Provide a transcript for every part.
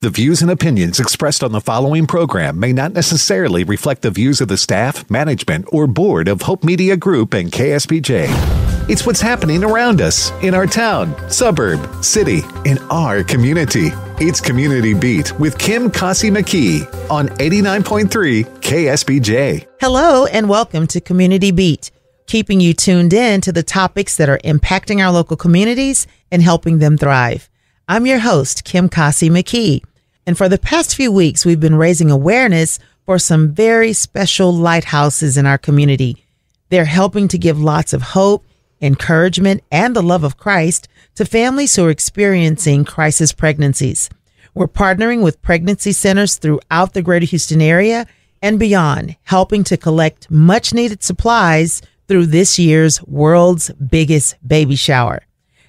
The views and opinions expressed on the following program may not necessarily reflect the views of the staff, management, or board of Hope Media Group and KSBJ. It's what's happening around us, in our town, suburb, city, in our community. It's Community Beat with Kim Kasi McKee on 89.3 KSBJ. Hello and welcome to Community Beat, keeping you tuned in to the topics that are impacting our local communities and helping them thrive. I'm your host, Kim Kasi McKee. And for the past few weeks, we've been raising awareness for some very special lighthouses in our community. They're helping to give lots of hope, encouragement, and the love of Christ to families who are experiencing crisis pregnancies. We're partnering with pregnancy centers throughout the greater Houston area and beyond, helping to collect much needed supplies through this year's world's biggest baby shower.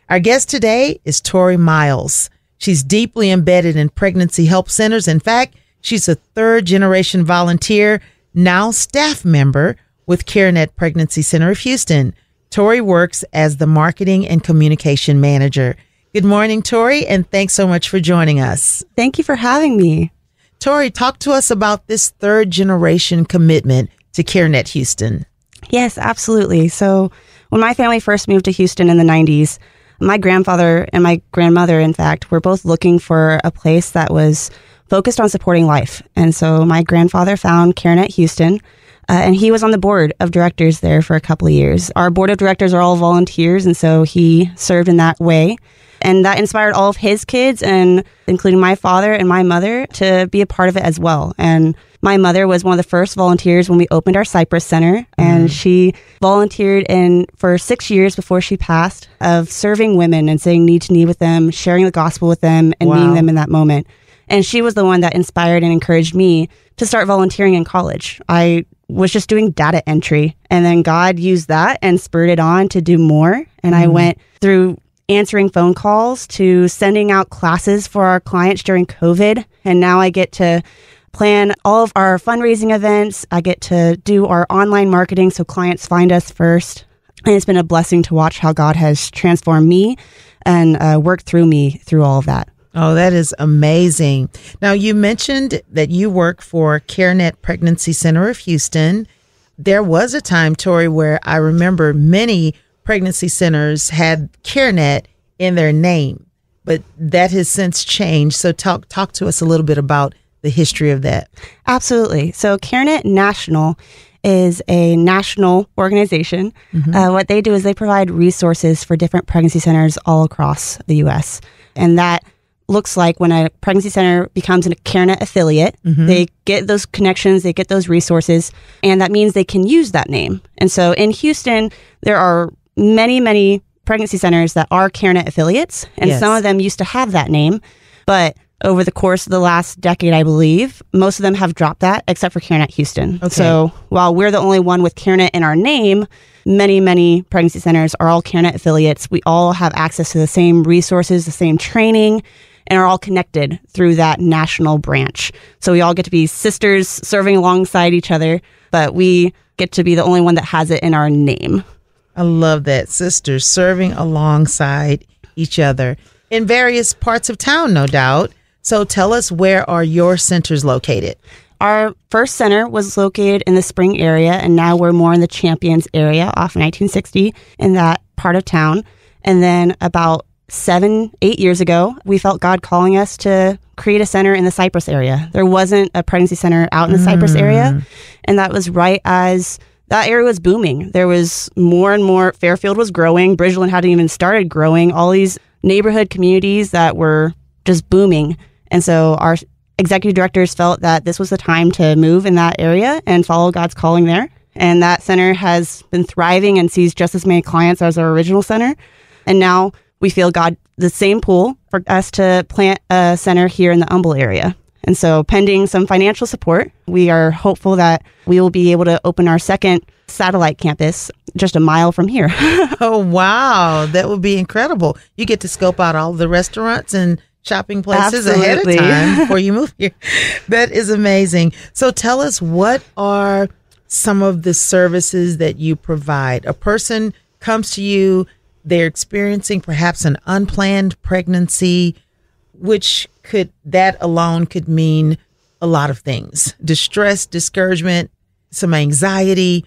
Our guest today is Tori Miles. She's deeply embedded in pregnancy help centers. In fact, she's a third-generation volunteer, now staff member with CareNet Pregnancy Center of Houston. Tori works as the marketing and communication manager. Good morning, Tori, and thanks so much for joining us. Thank you for having me. Tori, talk to us about this third-generation commitment to CareNet Houston. Yes, absolutely. So when my family first moved to Houston in the 90s, my grandfather and my grandmother, in fact, were both looking for a place that was focused on supporting life. And so my grandfather found CareNet Houston, and he was on the board of directors there for a couple of years. Our board of directors are all volunteers, and so he served in that way. And that inspired all of his kids, and including my father and my mother, to be a part of it as well. And my mother was one of the first volunteers when we opened our Cypress Center, and she volunteered for 6 years before she passed of serving women and saying need to need with them, sharing the gospel with them, and meeting them in that moment. And she was the one that inspired and encouraged me to start volunteering in college. I was just doing data entry, and then God used that and spurred it on to do more. And I went through answering phone calls to sending out classes for our clients during COVID. And now I get to plan all of our fundraising events. I get to do our online marketing so clients find us first. And it's been a blessing to watch how God has transformed me and worked through me through all of that. Oh, that is amazing. Now, you mentioned that you work for CareNet Pregnancy Center of Houston. There was a time, Tori, where I remember many pregnancy centers had CareNet in their name, but that has since changed. So talk to us a little bit about the history of that. Absolutely. So CareNet National is a national organization. What they do is they provide resources for different pregnancy centers all across the U.S. And that looks like when a pregnancy center becomes a CareNet affiliate, they get those connections, they get those resources, and that means they can use that name. And so in Houston, there are many, many pregnancy centers that are CareNet affiliates, and some of them used to have that name, but over the course of the last decade, I believe, most of them have dropped that, except for CareNet Houston. Okay. So while we're the only one with CareNet in our name, many, many pregnancy centers are all CareNet affiliates. We all have access to the same resources, the same training, and are all connected through that national branch. So we all get to be sisters serving alongside each other, but we get to be the only one that has it in our name. I love that. Sisters serving alongside each other in various parts of town, no doubt. So tell us, where are your centers located? Our first center was located in the Spring area, and now we're more in the Champions area off 1960 in that part of town. And then about 7-8 years ago, we felt God calling us to create a center in the Cypress area. There wasn't a pregnancy center out in the Cypress area, and that was right as that area was booming. There was more and more. Fairfield was growing. Bridgeland hadn't even started growing. All these neighborhood communities that were just booming. And so our executive directors felt that this was the time to move in that area and follow God's calling there. And that center has been thriving and sees just as many clients as our original center. And now we feel God, the same pull for us to plant a center here in the Humble area. And so pending some financial support, we are hopeful that we will be able to open our second satellite campus just a mile from here. Oh, wow. That would be incredible. You get to scope out all the restaurants and shopping places ahead of time before you move here. That is amazing. So tell us, what are some of the services that you provide? A person comes to you, they're experiencing perhaps an unplanned pregnancy. that alone could mean a lot of things. Distress, discouragement, some anxiety.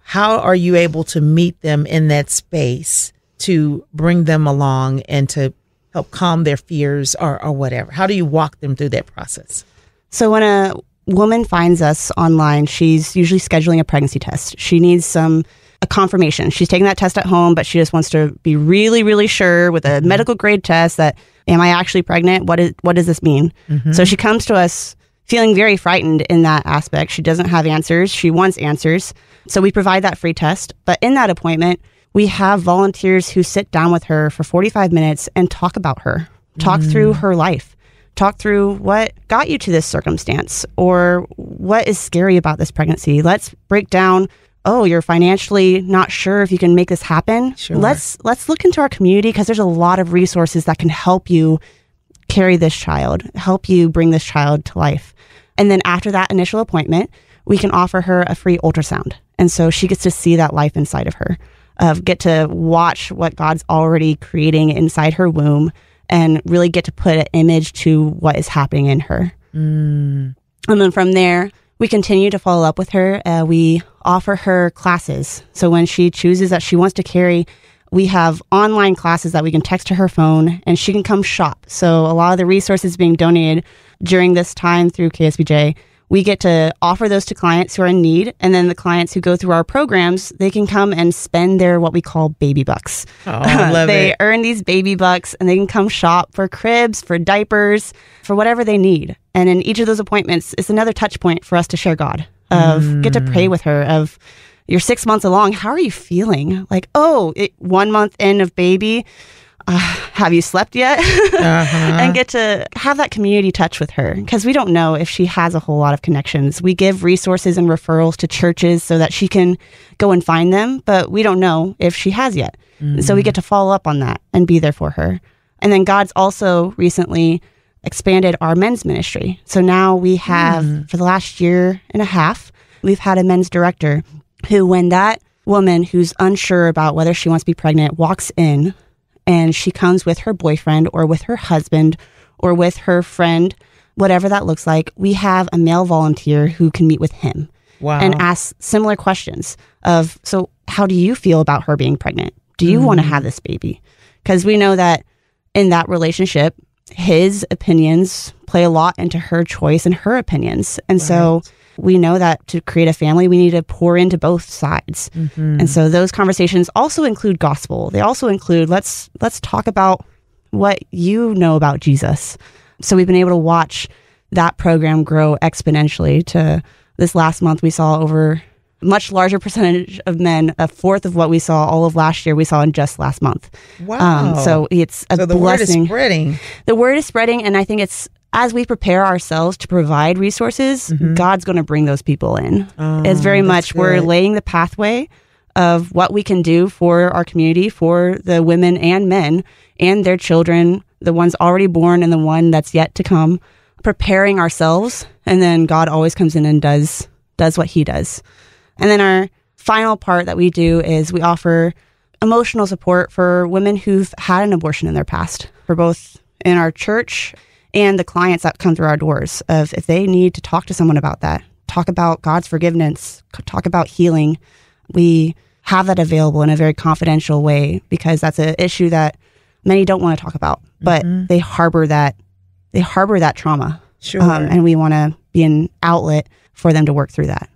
How are you able to meet them in that space to bring them along and to help calm their fears or whatever? How do you walk them through that process? So when a woman finds us online, she's usually scheduling a pregnancy test. She needs a confirmation. She's taking that test at home, but she just wants to be really, really sure with a medical grade test that, am I actually pregnant? What does this mean? So she comes to us feeling very frightened in that aspect. She doesn't have answers. She wants answers. So we provide that free test. But in that appointment, we have volunteers who sit down with her for 45 minutes and talk about her, talk through her life, talk through what got you to this circumstance or what is scary about this pregnancy. Let's break down, oh, you're financially not sure if you can make this happen. Sure. Let's look into our community because there's a lot of resources that can help you carry this child, help you bring this child to life. And then after that initial appointment, we can offer her a free ultrasound. And so she gets to see that life inside of her, get to watch what God's already creating inside her womb and really get to put an image to what is happening in her. And then from there, we continue to follow up with her. We offer her classes. So when she chooses that she wants to carry, we have online classes that we can text to her phone and she can come shop. So a lot of the resources being donated during this time through KSBJ, we get to offer those to clients who are in need. And then the clients who go through our programs, they can come and spend their what we call baby bucks. Oh, I love they it. earn these baby bucks and they can come shop for cribs, for diapers, for whatever they need. And in each of those appointments, it's another touch point for us to share God, of get to pray with her, of you're 6 months along. How are you feeling? Like, 1 month in of baby. Have you slept yet? And get to have that community touch with her because we don't know if she has a whole lot of connections. We give resources and referrals to churches so that she can go and find them, but we don't know if she has yet. And so we get to follow up on that and be there for her. And then God's also recently expanded our men's ministry. So now we have, for the last year and a half, we've had a men's director who, when that woman who's unsure about whether she wants to be pregnant walks in, and she comes with her boyfriend or with her husband or with her friend, whatever that looks like, we have a male volunteer who can meet with him and ask similar questions of, so how do you feel about her being pregnant? Do you want to have this baby? Because we know that in that relationship, his opinions play a lot into her choice and her opinions. And so we know that to create a family, we need to pour into both sides. And so those conversations also include gospel. They also include, let's talk about what you know about Jesus. So we've been able to watch that program grow exponentially to this last month. We saw over a much larger percentage of men, a fourth of what we saw all of last year, we saw in just last month. Wow. So it's a blessing. The word is spreading. The word is spreading. And I think it's, as we prepare ourselves to provide resources, God's going to bring those people in. It's very much, we're laying the pathway of what we can do for our community, for the women and men and their children, the ones already born and the one that's yet to come, preparing ourselves. And then God always comes in and does what he does. And then our final part that we do is we offer emotional support for women who've had an abortion in their past, for both in our church and the clients that come through our doors, of if they need to talk to someone about that, talk about God's forgiveness, talk about healing. We have that available in a very confidential way because that's an issue that many don't want to talk about, but they harbor that trauma. Sure. And we want to be an outlet for them to work through that.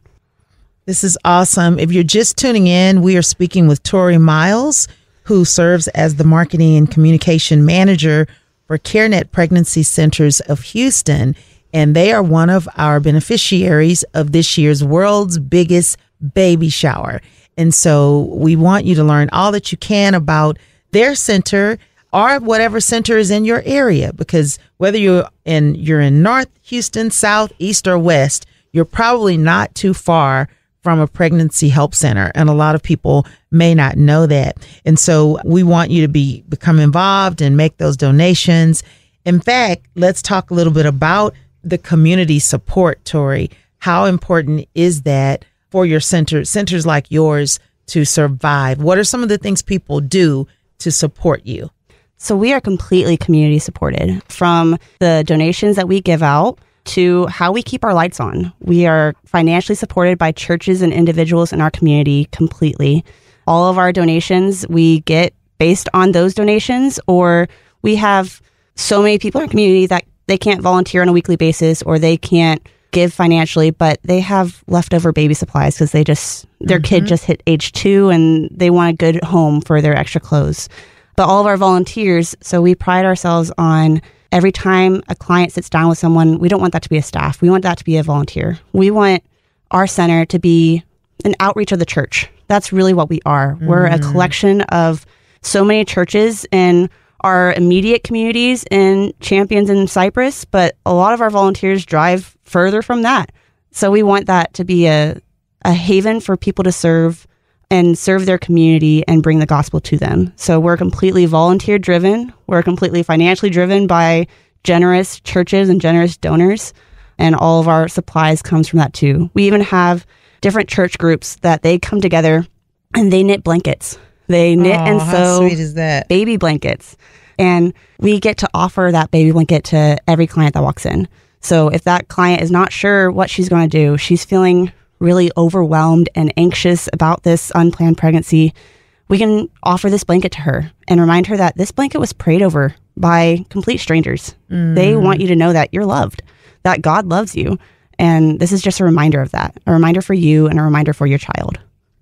This is awesome. If you're just tuning in, we are speaking with Tori Miles, who serves as the Marketing and Communication Manager for CareNet Pregnancy Centers of Houston. And they are one of our beneficiaries of this year's world's biggest baby shower. And so we want you to learn all that you can about their center or whatever center is in your area, because whether you're in North Houston, South, East, or West, you're probably not too far from a pregnancy help center. And a lot of people may not know that. And so we want you to become involved and make those donations. In fact, let's talk a little bit about the community support, Tori. How important is that for your centers like yours to survive? What are some of the things people do to support you? So we are completely community supported, from the donations that we give out to how we keep our lights on. We are financially supported by churches and individuals in our community completely. All of our donations we get based on those donations, or we have so many people in our community that they can't volunteer on a weekly basis, or they can't give financially, but they have leftover baby supplies because their kid just hit age 2 and they want a good home for their extra clothes. But all of our volunteers, so we pride ourselves on every time a client sits down with someone, we don't want that to be a staff. We want that to be a volunteer. We want our center to be an outreach of the church. That's really what we are. We're a collection of so many churches in our immediate communities and Champions in Cypress, but a lot of our volunteers drive further from that. So we want that to be a haven for people to serve and serve their community and bring the gospel to them. So we're completely volunteer driven. We're completely financially driven by generous churches and generous donors. And all of our supplies comes from that too. We even have different church groups that they come together and they knit blankets. They knit and sew how sweet is that? Baby blankets. And we get to offer that baby blanket to every client that walks in. So if that client is not sure what she's going to do, she's feeling really overwhelmed and anxious about this unplanned pregnancy, we can offer this blanket to her and remind her that this blanket was prayed over by complete strangers. They want you to know that you're loved, that God loves you. And this is just a reminder of that, a reminder for you and a reminder for your child.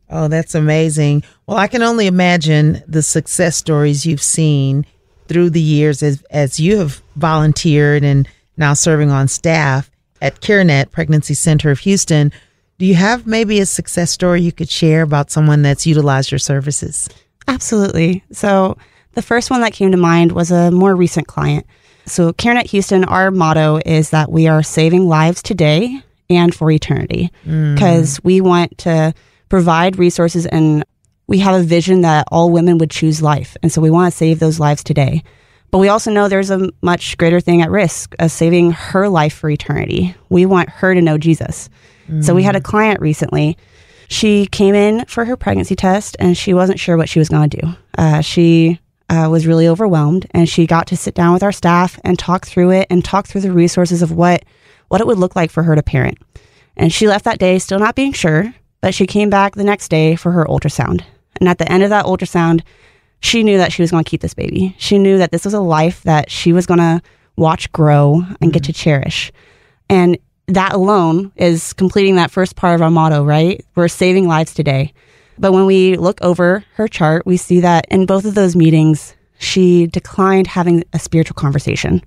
Oh, that's amazing. Well, I can only imagine the success stories you've seen through the years as you have volunteered and now serving on staff at CareNet Pregnancy Center of Houston. Do you have maybe a success story you could share about someone that's utilized your services? Absolutely. So the first one that came to mind was a more recent client. So CareNet Houston, our motto is that we are saving lives today and for eternity, because we want to provide resources, and we have a vision that all women would choose life. And so we want to save those lives today. But we also know there's a much greater thing at risk of saving her life for eternity. We want her to know Jesus. So we had a client recently. She came in for her pregnancy test and she wasn't sure what she was going to do. She was really overwhelmed, and she got to sit down with our staff and talk through it and talk through the resources of what it would look like for her to parent. And she left that day still not being sure, but she came back the next day for her ultrasound. And at the end of that ultrasound, she knew that she was going to keep this baby. She knew that this was a life that she was going to watch grow and get to cherish. And that alone is completing that first part of our motto, right? We're saving lives today. But when we look over her chart, we see that in both of those meetings, she declined having a spiritual conversation.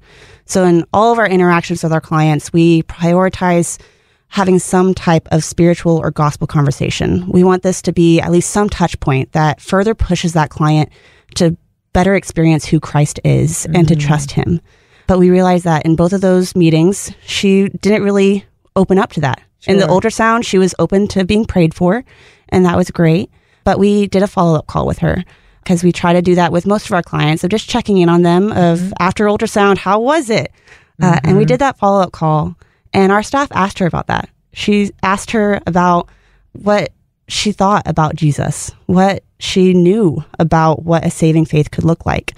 So in all of our interactions with our clients, we prioritize having some type of spiritual or gospel conversation. We want this to be at least some touch point that further pushes that client to better experience who Christ is and to trust him. But we realized that in both of those meetings, she didn't really open up to that. Sure. In the ultrasound, she was open to being prayed for, and that was great. But we did a follow-up call with her, because we try to do that with most of our clients, of just checking in on them of after ultrasound, how was it? And we did that follow-up call, and our staff asked her about that. She asked her about what she thought about Jesus, what she knew about what a saving faith could look like.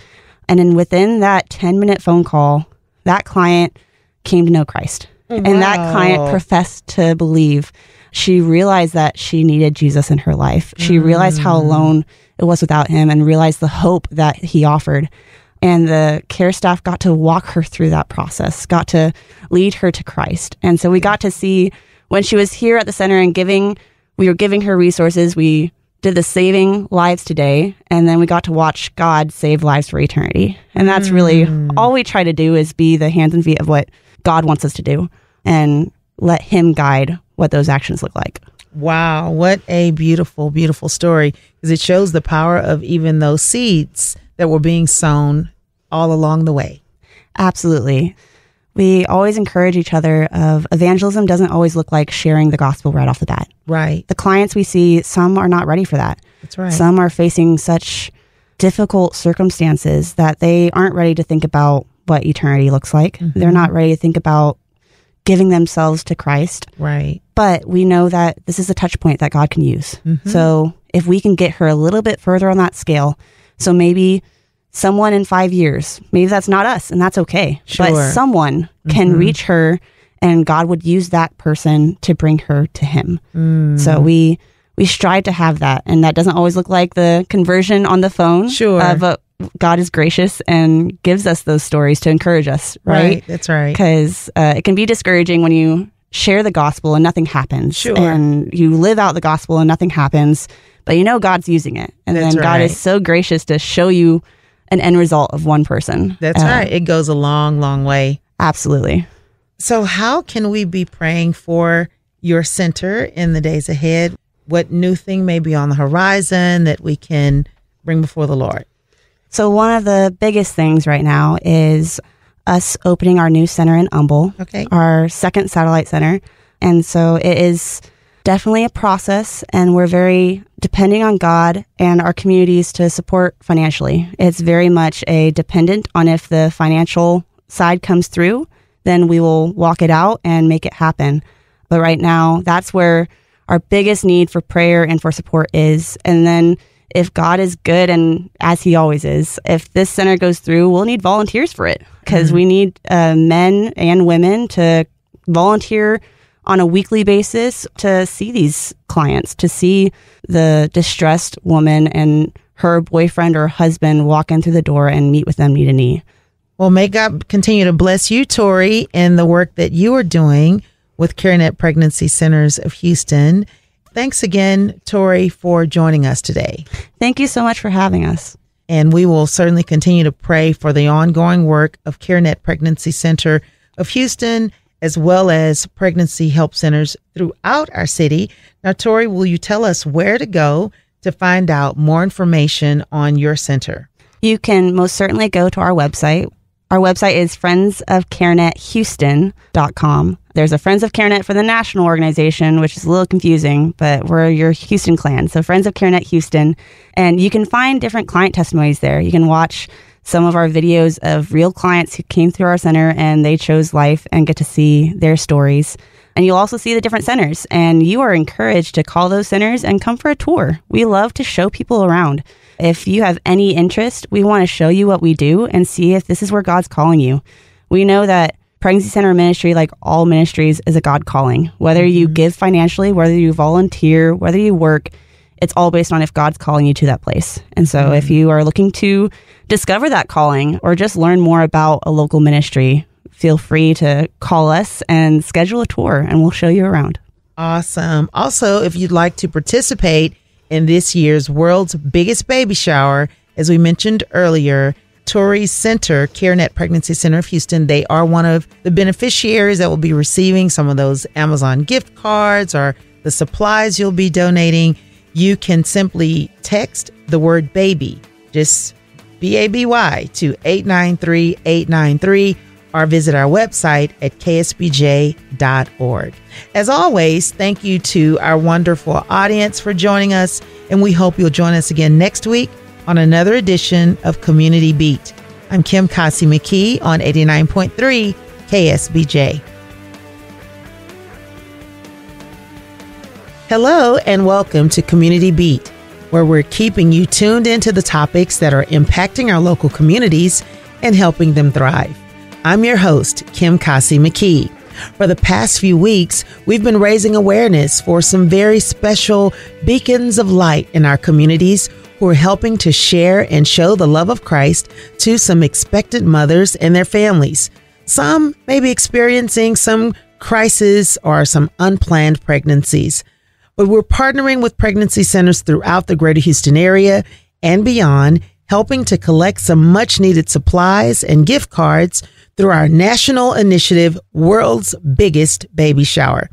And then within that 10-minute phone call, that client came to know Christ. Wow. And that client professed to believe. She realized that she needed Jesus in her life. She realized how alone it was without him, and realized the hope that he offered. And the care staff got to walk her through that process, got to lead her to Christ. And so we got to see when she was here at the center and we were giving her resources. We did the Saving Lives Today, and then we got to watch God save lives for eternity. And that's really all we try to do, is be the hands and feet of what God wants us to do and let him guide what those actions look like. Wow, what a beautiful, beautiful story, because it shows the power of even those seeds that were being sown all along the way. Absolutely. We always encourage each other of evangelism doesn't always look like sharing the gospel right off the bat. Right. The clients we see, some are not ready for that. That's right. Some are facing such difficult circumstances that they aren't ready to think about what eternity looks like. They're not ready to think about giving themselves to Christ. Right. But we know that this is a touch point that God can use. So if we can get her a little bit further on that scale, so maybe someone in 5 years, maybe that's not us, and that's okay. Sure. But someone can reach her, and God would use that person to bring her to him. So we strive to have that. And that doesn't always look like the conversion on the phone. Sure. But God is gracious and gives us those stories to encourage us, right? That's right. Because it can be discouraging when you share the gospel and nothing happens. Sure. And you live out the gospel and nothing happens, but you know God's using it. And That's then God right. is so gracious to show you an end result of one person. That's right. It goes a long, long way. Absolutely. So how can we be praying for your center in the days ahead? What new thing may be on the horizon that we can bring before the Lord? So one of the biggest things right now is us opening our new center in Humble, our second satellite center. And so it is definitely a process, and we're very depending on God and our communities to support financially. It's very much a dependent on if the financial side comes through, then we will walk it out and make it happen. But right now, that's where our biggest need for prayer and for support is. And then if God is good, and as he always is, if this center goes through, we'll need volunteers for it, because we need men and women to volunteer on a weekly basis to see these clients, to see the distressed woman and her boyfriend or husband walk in through the door and meet with them knee to knee. Well, may God continue to bless you, Tori, in the work that you are doing with CareNet Pregnancy Centers of Houston. Thanks again, Tori, for joining us today. Thank you so much for having us. And we will certainly continue to pray for the ongoing work of CareNet Pregnancy Center of Houston, as well as pregnancy help centers throughout our city. Now, Tori, will you tell us where to go to find out more information on your center? You can most certainly go to our website. Our website is friendsofcarenethouston.com. There's a Friends of CareNet for the national organization, which is a little confusing, but we're your Houston clan. So Friends of CareNet Houston. And you can find different client testimonies there. You can watch some of our videos of real clients who came through our center and they chose life, and get to see their stories. And you'll also see the different centers, and you are encouraged to call those centers and come for a tour. We love to show people around. If you have any interest, we want to show you what we do and see if this is where God's calling you. We know that pregnancy center ministry, like all ministries, is a God calling. Whether you give financially, whether you volunteer, whether you work, it's all based on if God's calling you to that place. And so if you are looking to discover that calling or just learn more about a local ministry, feel free to call us and schedule a tour, and we'll show you around. Awesome. Also, if you'd like to participate in this year's world's biggest baby shower, as we mentioned earlier, Tori's Center, CareNet Pregnancy Center of Houston, they are one of the beneficiaries that will be receiving some of those Amazon gift cards or the supplies you'll be donating. You can simply text the word baby, just BABY, to 893-893, or visit our website at ksbj.org. As always, thank you to our wonderful audience for joining us, and we hope you'll join us again next week on another edition of Community Beat. I'm Kim Kasi McKee on 89.3 KSBJ. Hello and welcome to Community Beat, where we're keeping you tuned into the topics that are impacting our local communities and helping them thrive. I'm your host, Kim Kasi McKee. For the past few weeks, we've been raising awareness for some very special beacons of light in our communities who are helping to share and show the love of Christ to some expectant mothers and their families. Some may be experiencing some crisis or some unplanned pregnancies. But we're partnering with pregnancy centers throughout the greater Houston area and beyond, helping to collect some much needed supplies and gift cards through our national initiative, World's Biggest Baby Shower.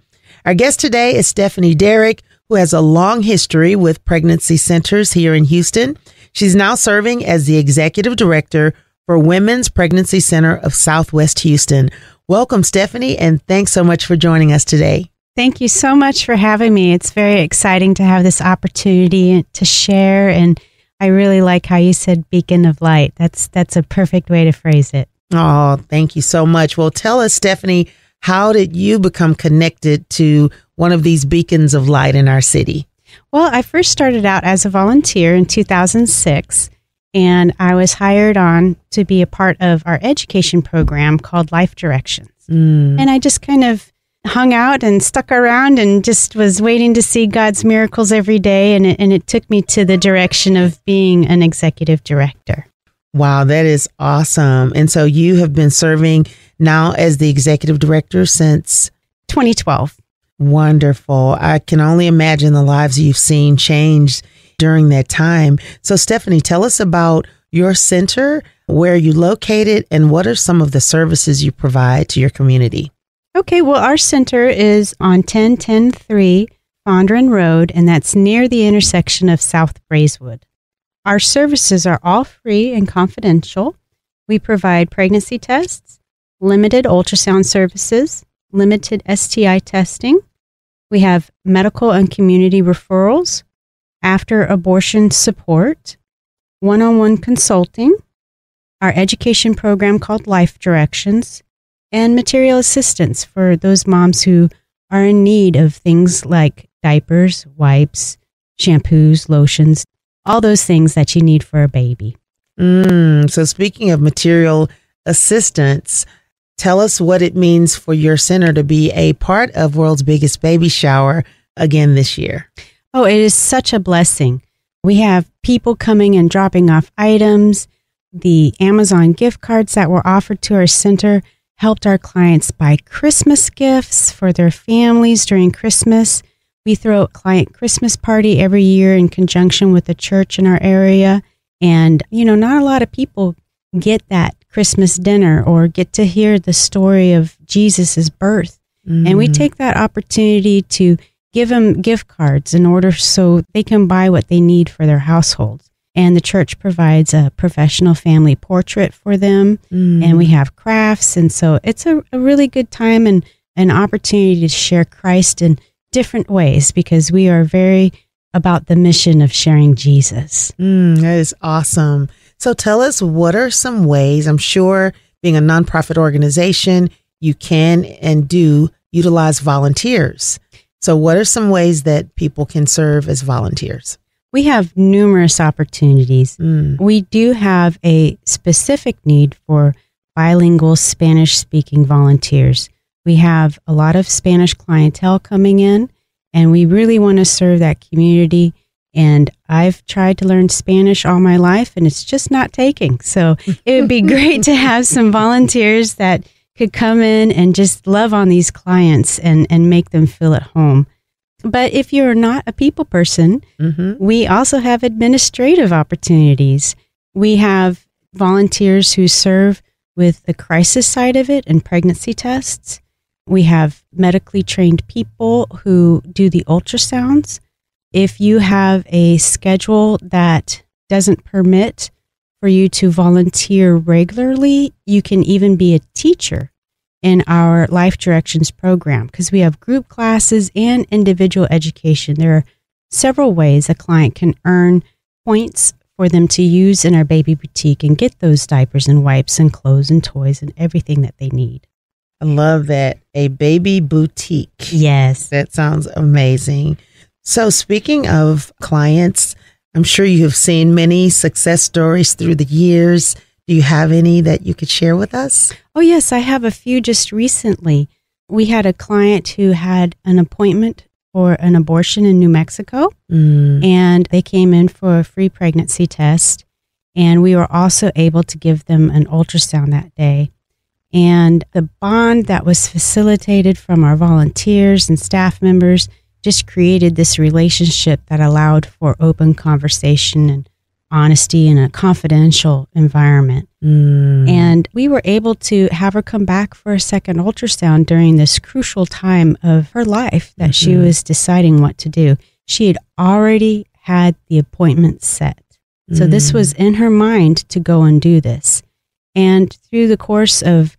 Our guest today is Stefanie Derrick, who has a long history with pregnancy centers here in Houston. She's now serving as the executive director for Women's Pregnancy Center of Southwest Houston. Welcome, Stefanie, and thanks so much for joining us today. Thank you so much for having me. It's very exciting to have this opportunity to share, and I really like how you said beacon of light. That's a perfect way to phrase it. Oh, thank you so much. Well, tell us, Stefanie, how did you become connected to one of these beacons of light in our city? Well, I first started out as a volunteer in 2006, and I was hired on to be a part of our education program called Life Directions. And I just kind of hung out and stuck around and just was waiting to see God's miracles every day. And it took me to the direction of being an executive director. Wow, that is awesome. And so you have been serving now as the executive director since 2012. Wonderful. I can only imagine the lives you've seen change during that time. So Stefanie, tell us about your center, where you located, and what are some of the services you provide to your community? Okay, well, our center is on 1010-3 Fondren Road, and that's near the intersection of South Braeswood. Our services are all free and confidential. We provide pregnancy tests, limited ultrasound services, limited STI testing. We have medical and community referrals, after abortion support, one-on-one consulting, our education program called Life Directions, and material assistance for those moms who are in need of things like diapers, wipes, shampoos, lotions, all those things that you need for a baby. So speaking of material assistance, tell us what it means for your center to be a part of World's Biggest Baby Shower again this year. Oh, it is such a blessing. We have people coming and dropping off items. The Amazon gift cards that were offered to our center helped our clients buy Christmas gifts for their families during Christmas. We throw a client Christmas party every year in conjunction with the church in our area. And, not a lot of people get that Christmas dinner or get to hear the story of Jesus's birth. And we take that opportunity to give them gift cards in order so they can buy what they need for their households. And the church provides a professional family portrait for them. And we have crafts. And so it's a really good time and an opportunity to share Christ in different ways, because we are very about the mission of sharing Jesus. That is awesome. So tell us, what are some ways, I'm sure being a nonprofit organization, you can and do utilize volunteers. So what are some ways that people can serve as volunteers? We have numerous opportunities. We do have a specific need for bilingual Spanish-speaking volunteers. We have a lot of Spanish clientele coming in, and we really want to serve that community. And I've tried to learn Spanish all my life, and it's just not taking. So it would be great to have some volunteers that could come in and just love on these clients and make them feel at home. But if you're not a people person, we also have administrative opportunities. We have volunteers who serve with the crisis side of it and pregnancy tests. We have medically trained people who do the ultrasounds. If you have a schedule that doesn't permit for you to volunteer regularly, you can even be a teacher in our Life Directions program, because we have group classes and individual education. There are several ways a client can earn points for them to use in our baby boutique and get those diapers and wipes and clothes and toys and everything that they need. I love that. A baby boutique. Yes. That sounds amazing. So speaking of clients, I'm sure you have seen many success stories through the years. Do you have any that you could share with us? Oh, yes, I have a few just recently. We had a client who had an appointment for an abortion in New Mexico, and they came in for a free pregnancy test, and we were also able to give them an ultrasound that day. And the bond that was facilitated from our volunteers and staff members just created this relationship that allowed for open conversation and honesty in a confidential environment. And we were able to have her come back for a second ultrasound during this crucial time of her life that she was deciding what to do. She had already had the appointment set. So this was in her mind to go and do this. And through the course of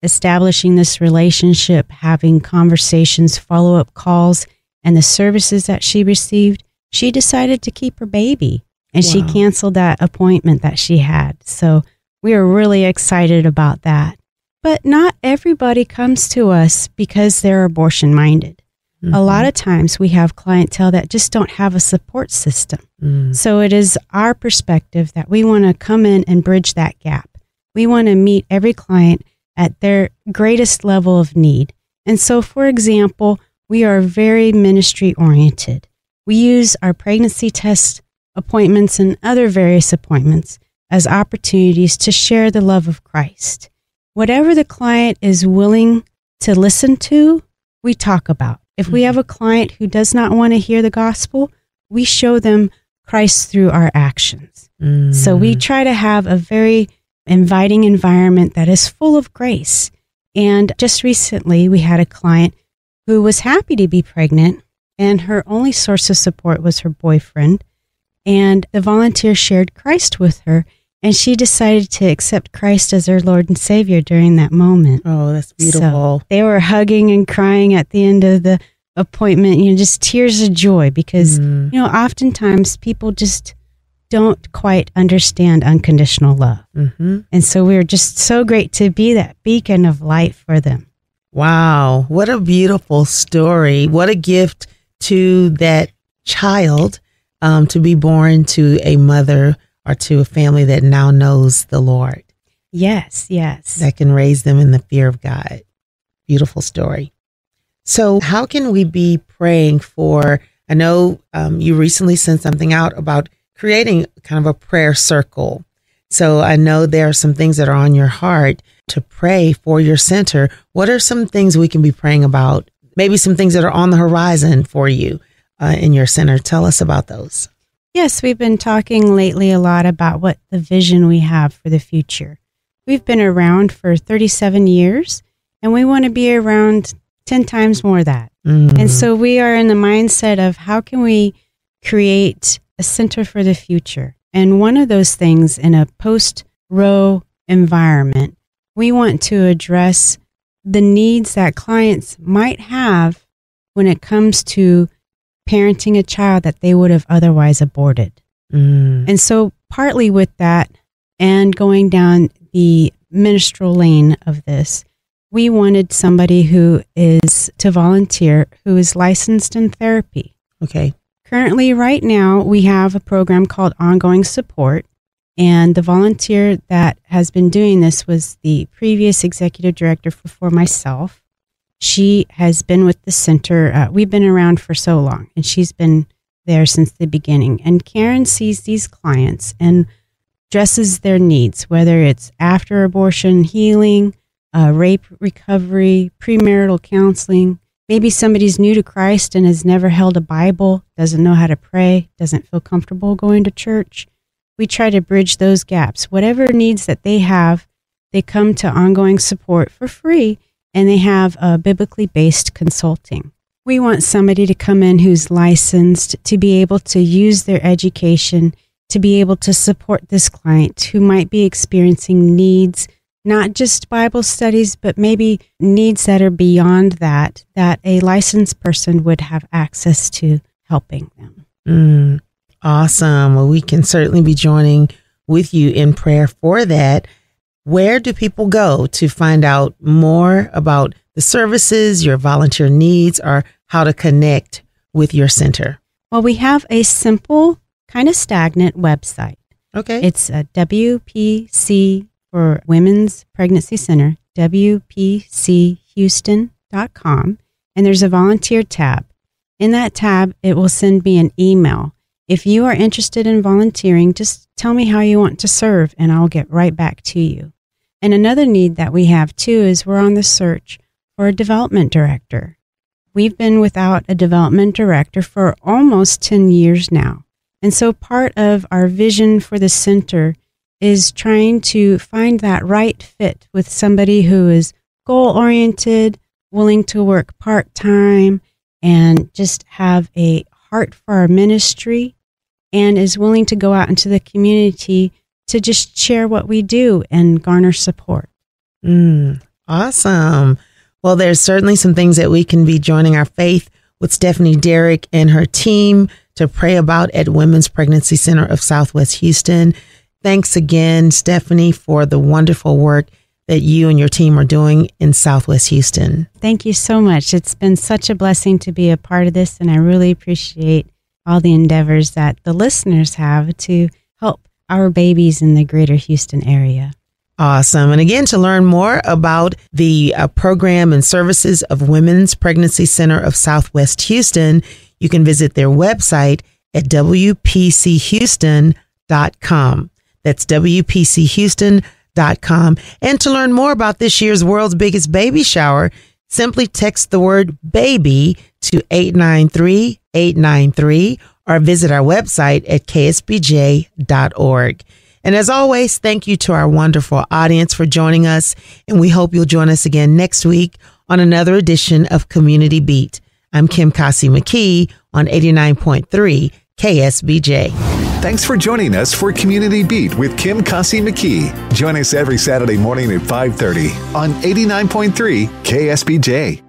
establishing this relationship, having conversations, follow-up calls, and the services that she received, she decided to keep her baby. And she canceled that appointment that she had. So we are really excited about that. But not everybody comes to us because they're abortion-minded. A lot of times we have clientele that just don't have a support system. So it is our perspective that we want to come in and bridge that gap. We want to meet every client at their greatest level of need. And so, for example, we are very ministry oriented. We use our pregnancy test appointments and other various appointments as opportunities to share the love of Christ. Whatever the client is willing to listen to, we talk about. If we have a client who does not want to hear the gospel, we show them Christ through our actions. So we try to have a very inviting environment that is full of grace. And just recently, we had a client who was happy to be pregnant, and her only source of support was her boyfriend. And the volunteer shared Christ with her, and she decided to accept Christ as her Lord and Savior during that moment. Oh, that's beautiful. So they were hugging and crying at the end of the appointment, just tears of joy, because, oftentimes people just don't quite understand unconditional love. And so we're just so great to be that beacon of light for them. Wow. What a beautiful story. What a gift to that child to be born to a mother or to a family that now knows the Lord. Yes. That can raise them in the fear of God. Beautiful story. So how can we be praying for, I know you recently sent something out about creating kind of a prayer circle. So I know there are some things that are on your heart to pray for your center. What are some things we can be praying about? Maybe some things that are on the horizon for you in your center. Tell us about those. Yes, we've been talking lately a lot about what the vision we have for the future. We've been around for 37 years, and we want to be around 10 times more that. And so we are in the mindset of how can we create a center for the future. And one of those things in a post-Roe environment, we want to address the needs that clients might have when it comes to parenting a child that they would have otherwise aborted. And so partly with that and going down the ministerial lane of this, we wanted somebody who is to volunteer who is licensed in therapy. Okay. Currently, right now, we have a program called Ongoing Support, and the volunteer that has been doing this was the previous executive director for myself. She has been with the center. We've been around for so long, and she's been there since the beginning. And Karen sees these clients and addresses their needs, whether it's after abortion healing, rape recovery, premarital counseling. Maybe somebody's new to Christ and has never held a Bible, doesn't know how to pray, doesn't feel comfortable going to church. We try to bridge those gaps. Whatever needs that they have, they come to Ongoing Support for free, and they have biblically based consulting. We want somebody to come in who's licensed to be able to use their education to be able to support this client who might be experiencing needs, not just Bible studies, but maybe needs that are beyond that a licensed person would have access to helping them. Awesome. Well, we can certainly be joining with you in prayer for that. Where do people go to find out more about the services, your volunteer needs, or how to connect with your center? Well, we have a simple, kind of stagnant website. Okay. It's a WPC for Women's Pregnancy Center, WPCHouston.com, and there's a volunteer tab. In that tab, it will send me an email. If you are interested in volunteering, just tell me how you want to serve, and I'll get right back to you. And another need that we have, too, is we're on the search for a development director. We've been without a development director for almost 10 years now. And so part of our vision for the center is trying to find that right fit with somebody who is goal-oriented, willing to work part-time, and just have a heart for our ministry, and is willing to go out into the community to just share what we do and garner support. Awesome. Well, there's certainly some things that we can be joining our faith with Stefanie, Derrick, and her team to pray about at Women's Pregnancy Center of Southwest Houston. Thanks again, Stefanie, for the wonderful work that you and your team are doing in Southwest Houston. Thank you so much. It's been such a blessing to be a part of this, and I really appreciate all the endeavors that the listeners have to help our babies in the greater Houston area. Awesome. And again, to learn more about the program and services of Women's Pregnancy Center of Southwest Houston, you can visit their website at WPCHouston.com. That's WPCHouston.com. And to learn more about this year's World's Biggest Baby Shower, simply text the word baby to 893-893 or visit our website at ksbj.org. And as always, thank you to our wonderful audience for joining us. And we hope you'll join us again next week on another edition of Community Beat. I'm Kim Kasi McKee on 89.3 KSBJ. Thanks for joining us for Community Beat with Kim Kasi McKee. Join us every Saturday morning at 5:30 on 89.3 KSBJ.